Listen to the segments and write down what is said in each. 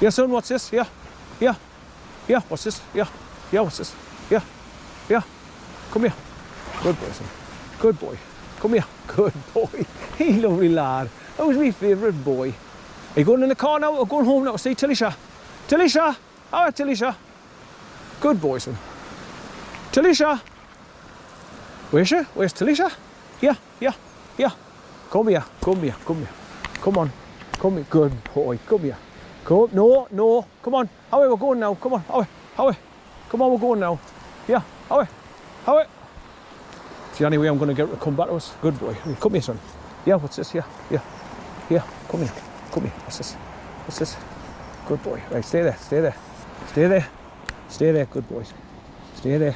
Yeah, son, what's this? Yeah, yeah, yeah, what's this? Yeah, yeah, what's this? Yeah, yeah, come here. Good boy, son. Good boy. Come here. Good boy. He lovely lad. That was my favourite boy. Are you going in the car now or going home now? See Tillisha? Tillisha! All right, Tillisha. Good boy, son. Tillisha! Where's she? Where's Tillisha? Yeah, yeah, yeah. Come here, come here, come here. Come on. Come here. Good boy. Come here. Come. No, no. Come on. Howie, we're going now. Come on. Howie. Howie. Come on, we're going now. Yeah. Howie. Howie. It's the only way I'm going to get her to come back to us. Good boy. Come here, son. Yeah, what's this? Yeah, yeah. Yeah. Come here. Come here. What's this? What's this? Good boy. Right, stay there. Stay there. Stay there. Stay there. Good boys. Stay there.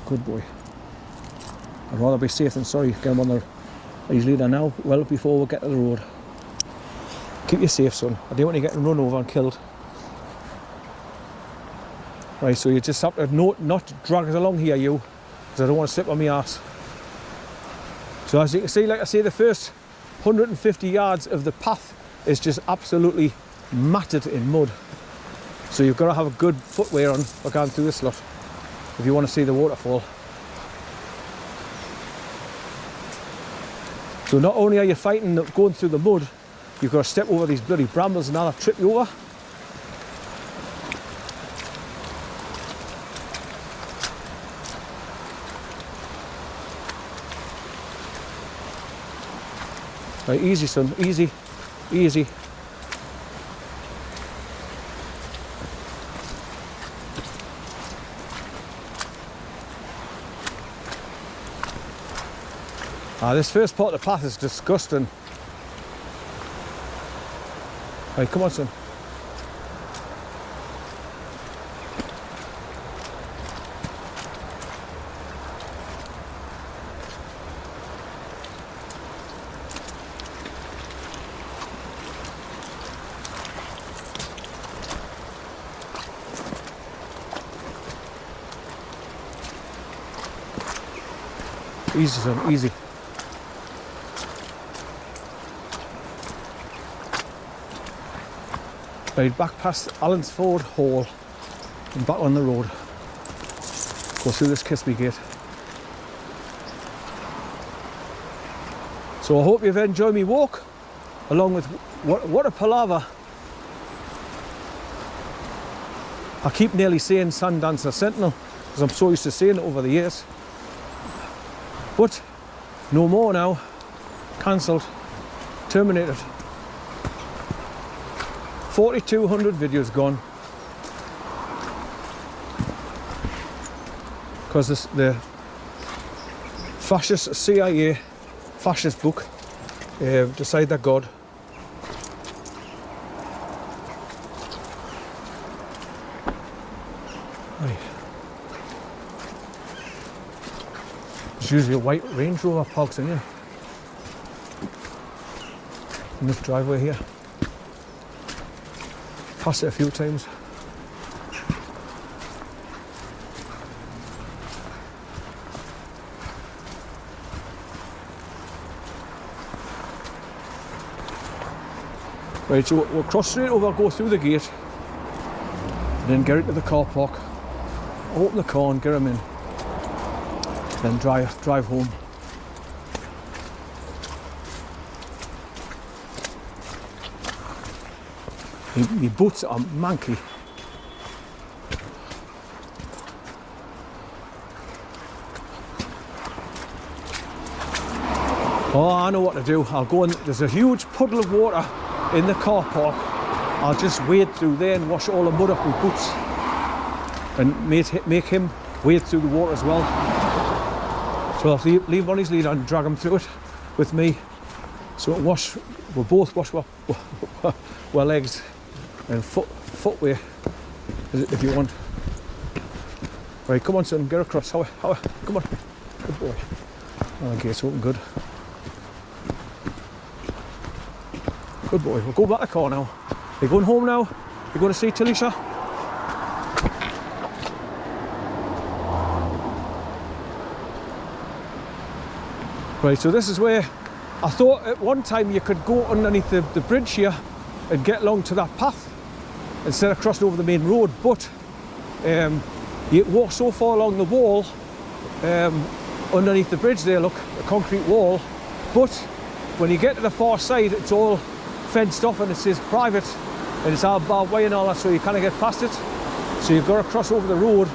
Good boy. I'd rather be safe than sorry. Get him on the He's leader now, well before we get to the road. Keep you safe, son. I don't want you getting run over and killed. Right, so you just have to not drag us along here, you, because I don't want to slip on my arse. So as you can see, like I say, the first 150 yards of the path is just absolutely matted in mud. So you've got to have a good footwear on for going through this lot if you want to see the waterfall. So not only are you fighting going through the mud, you've got to step over these bloody brambles and that'll trip you over. Right, easy, son, easy, easy. This first part of the path is disgusting. Right, come on, son. Easy, son, easy. Right, back past Allansford Hall and back on the road. Go through this Kisby Gate. So I hope you've enjoyed me walk along with what a palaver. I keep nearly saying Sandancer Sentinel because I'm so used to saying it over the years. But no more now. Cancelled. Terminated. 4,200 videos gone. Because the fascist CIA fascist book decided that God right. There's usually a white Range Rover parked in here in this driveway here. Passed it a few times. Right, so we'll cross straight over, go through the gate, and then get into the car park, open the car and get them in, then drive home. My boots are manky. Oh, I know what to do. I'll go in, there's a huge puddle of water in the car park. I'll just wade through there and wash all the mud off my boots and make him wade through the water as well. So I'll leave him on his lead and drag him through it with me. So we'll both wash our legs and footwear if you want. Right, come on, son, get across. How, come on. Good boy. Oh, the gate's open good. Good boy. We'll go back to the car now. You're going home now? You're going to see Tillisha? Right, so this is where I thought at one time you could go underneath the bridge here and get along to that path. instead of crossing over the main road. But you walk so far along the wall underneath the bridge there, look, a concrete wall, but when you get to the far side it's all fenced off and it says private and it's all barbed wire and all that, so you can't get past it. So you've got to cross over the road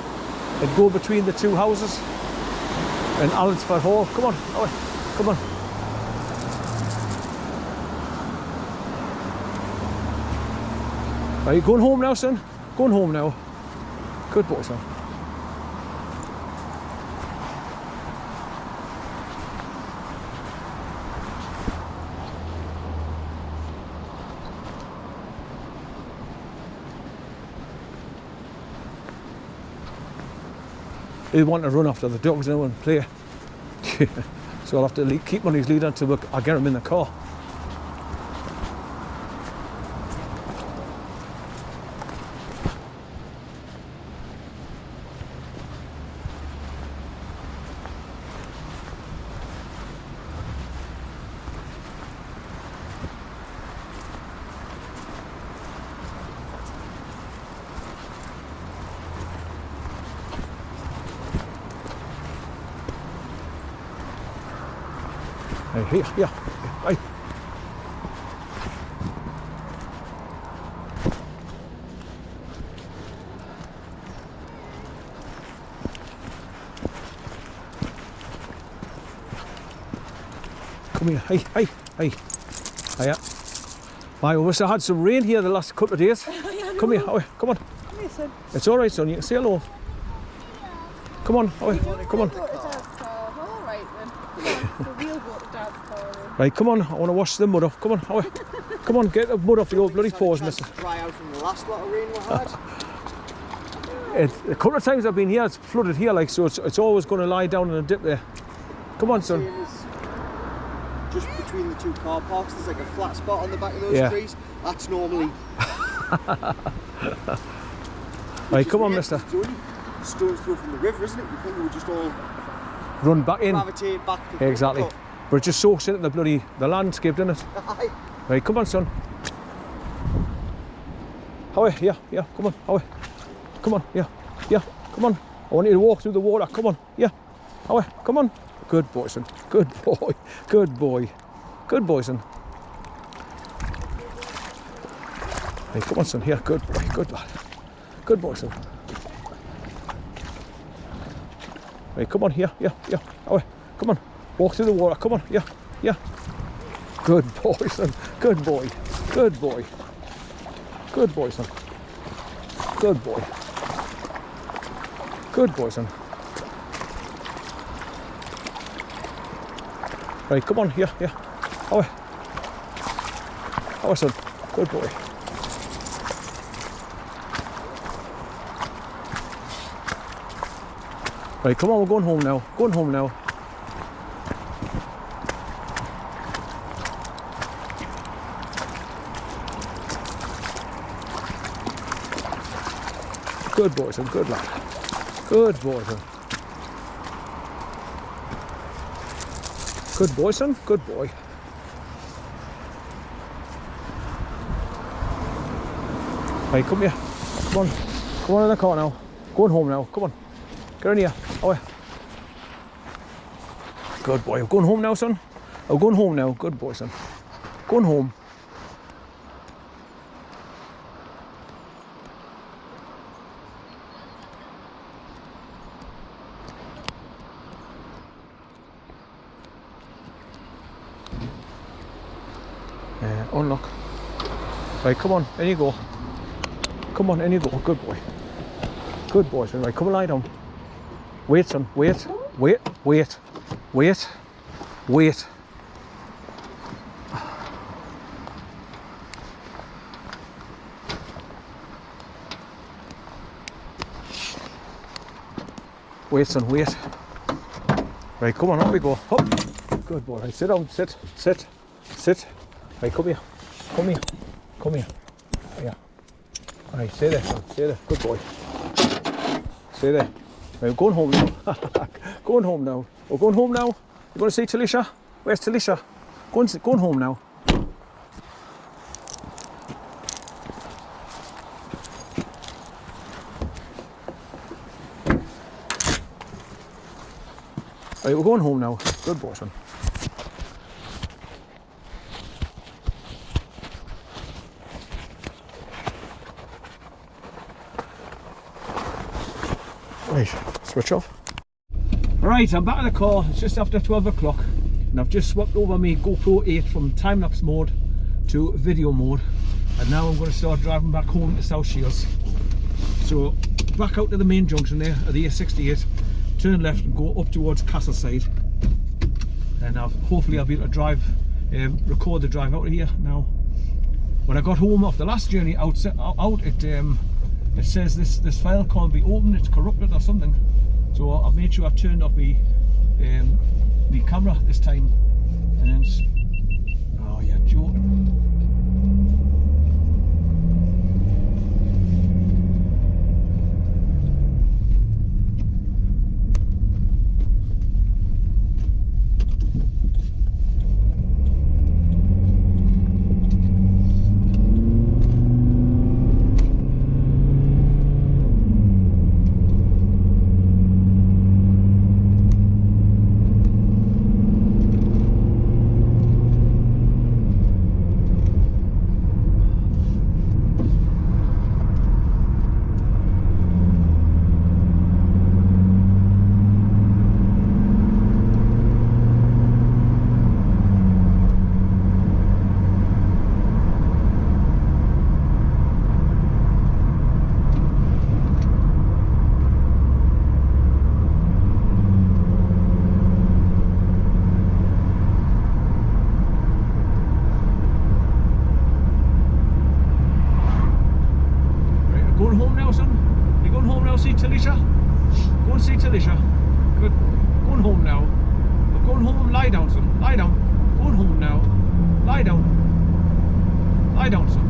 and go between the two houses and Allenford Hall. Come on, come on. Are you going home now, son? Going home now. Good boy, son. He want to run after the dogs now and play. So I'll have to keep on his lead until I get him in the car. Hey, here, hey. Come here, hey. Hiya. I must have had some rain here the last couple of days. Come here, come on. Come here, son. It's all right, son, you can say hello. Come on, come on. Right, come on, I want to wash the mud off. Come on, come on, get the mud off your bloody paws, mister. Dry out from the last lot of rain we had. A couple of times I've been here, it's flooded here, like, so it's always going to lie down in a dip there. Come on, son. Just between the two car parks, there's like a flat spot on the back of those trees. That's normally. Right, come on, mister. Stones through from the river, isn't it? You think we would just all run back in. Gravitate back to exactly. But it just soaks into the landscape, doesn't it? Right, come on, son. Howie, yeah, come on, Howie. Come on, yeah, come on. I want you to walk through the water, come on, yeah. Howie, come on. Good boy, son. Good boy. Good boy. Good boy, son. Hey, come on, son. Here, good boy. Good lad. Good boy, son. Hey, come on, here, yeah. Howie, come on. Walk through the water, come on, yeah. Good boy, son. Good boy. Good boy. Good boy, son. Good boy. Good boy, son. Right, come on, here. Howie. Howie, son. Good boy. Right, come on, we're going home now. Going home now. Good boy, son. Good lad. Good boy, son. Good boy, son. Good boy. Right, come here. Come on. Come on in the car now. Going home now. Come on. Get in here. Oh, yeah. Good boy. I'm going home now, son. I'm going home now. Good boy, son. Going home. Unlock. Right, come on, in you go. Come on, in you go. Good boy. Good boy, son. Right, come and lie down. Wait, son. Wait. Wait. Wait. Wait. Wait. Wait, son. Wait. Right, come on, up we go. Up. Good boy. Right, sit down. Sit. Sit. Sit. Right, come here. Come here. Come here. Yeah. Alright, stay there, son. Stay there. Good boy. Stay there. Right, we're going home now. Going home now. We're going home now. You going to see Talisha? Where's Talisha? Going home now. Right, we're going home now. Good boy, son. Right, switch off. Right, I'm back in the car. It's just after 12 o'clock and I've just swapped over my GoPro 8 from time-lapse mode to video mode, and now I'm going to start driving back home to South Shields. So back out to the main junction there of the A68, turn left and go up towards Castleside, and hopefully I'll be able to drive, record the drive out of here. Now when I got home off the last journey out it says this file can't be opened, it's corrupted or something. So I've made sure I've turned off my camera this time. And then, oh yeah, Joe. See Talisha? Go and see Talisha. Good. Going home now. I'm going home. Lie down, son. Lie down. Going home now. Lie down. Lie down, son.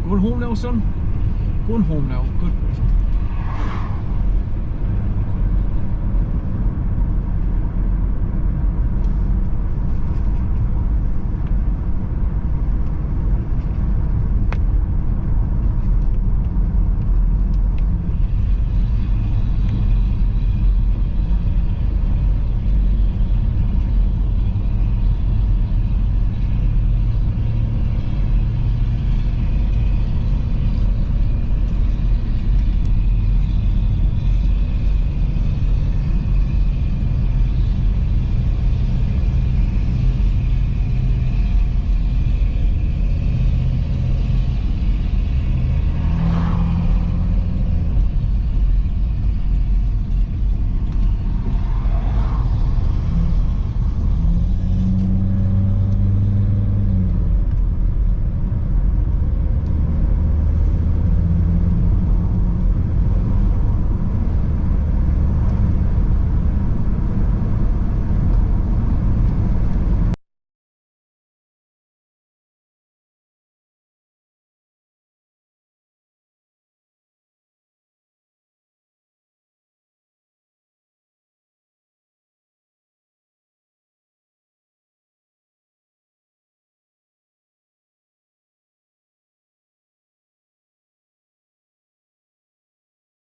Going home now, son. Going home now. Good.